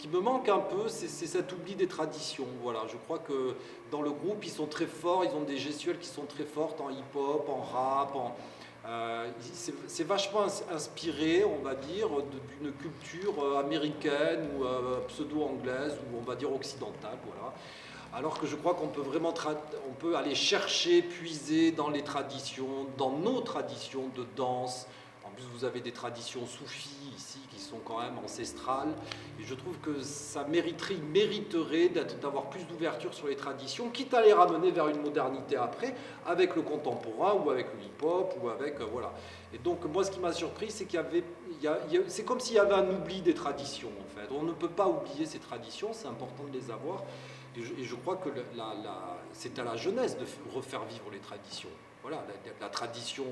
qui me manque un peu, c'est cet oubli des traditions. Voilà, je crois que dans le groupe, ils sont très forts, ils ont des gestuelles qui sont très fortes en hip-hop, en rap, c'est vachement inspiré, on va dire, d'une culture américaine ou pseudo-anglaise ou on va dire occidentale. Voilà. Alors que je crois qu'on peut vraiment on peut aller chercher, puiser dans les traditions, dans nos traditions de danse. En plus, vous avez des traditions soufis ici qui sont quand même ancestrales. Et je trouve que ça mériterait d'avoir plus d'ouverture sur les traditions, quitte à les ramener vers une modernité après, avec le contemporain ou avec le hip-hop ou avec voilà. Et donc moi, ce qui m'a surpris, c'est qu'il y avait, c'est comme s'il y avait un oubli des traditions en fait. On ne peut pas oublier ces traditions, c'est important de les avoir. Et je crois que c'est à la jeunesse de refaire vivre les traditions. Voilà, la tradition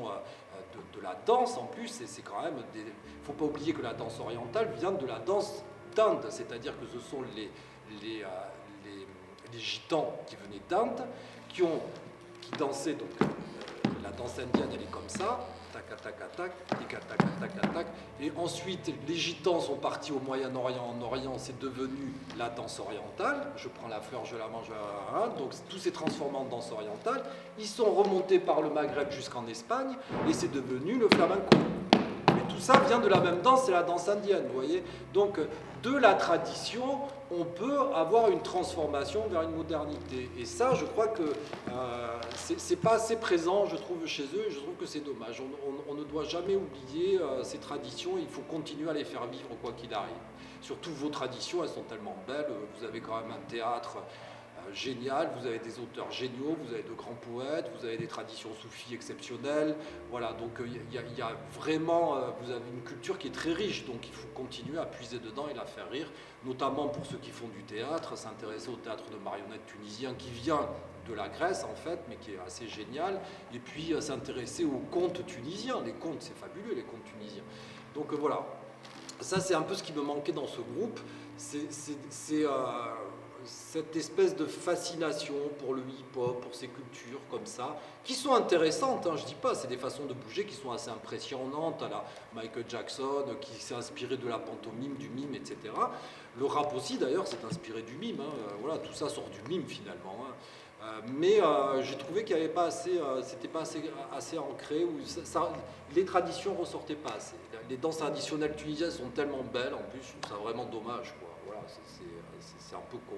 de la danse, en plus, c'est quand même... Il ne faut pas oublier que la danse orientale vient de la danse d'Inde, c'est-à-dire que ce sont les gitans qui venaient d'Inde, qui dansaient, donc la danse indienne, elle est comme ça, tac, tac, tac, tac, tac, tac, tac. Et ensuite, les gitans sont partis au Moyen-Orient. En Orient, c'est devenu la danse orientale. Je prends la fleur, je la mange. Donc tout s'est transformé en danse orientale. Ils sont remontés par le Maghreb jusqu'en Espagne et c'est devenu le flamenco. Mais tout ça vient de la même danse, c'est la danse indienne, vous voyez. Donc de la tradition, on peut avoir une transformation vers une modernité. Et ça, je crois que c'est pas assez présent, je trouve, chez eux, et je trouve que c'est dommage. On ne doit jamais oublier ces traditions, il faut continuer à les faire vivre quoi qu'il arrive. Surtout vos traditions, elles sont tellement belles, vous avez quand même un théâtre génial, vous avez des auteurs géniaux, vous avez de grands poètes, vous avez des traditions soufis exceptionnelles, voilà, donc il y a vraiment, vous avez une culture qui est très riche, donc il faut continuer à puiser dedans et la faire rire, notamment pour ceux qui font du théâtre, s'intéresser au théâtre de marionnettes tunisien qui vient de la Grèce en fait, mais qui est assez génial, et puis s'intéresser aux contes tunisiens, les contes, c'est fabuleux les contes tunisiens, donc voilà, ça c'est un peu ce qui me manquait dans ce groupe, c'est cette espèce de fascination pour le hip-hop, pour ces cultures comme ça, qui sont intéressantes, hein, je dis pas, c'est des façons de bouger qui sont assez impressionnantes, à la Michael Jackson, qui s'est inspiré de la pantomime, du mime, etc. Le rap aussi d'ailleurs s'est inspiré du mime, hein, voilà, tout ça sort du mime finalement. Hein. Mais j'ai trouvé qu'il n'y avait pas assez, c'était pas assez ancré, ou les traditions ressortaient pas assez. Les danses traditionnelles tunisiennes sont tellement belles, en plus, je trouve ça vraiment dommage, quoi. Voilà, c'est un peu con.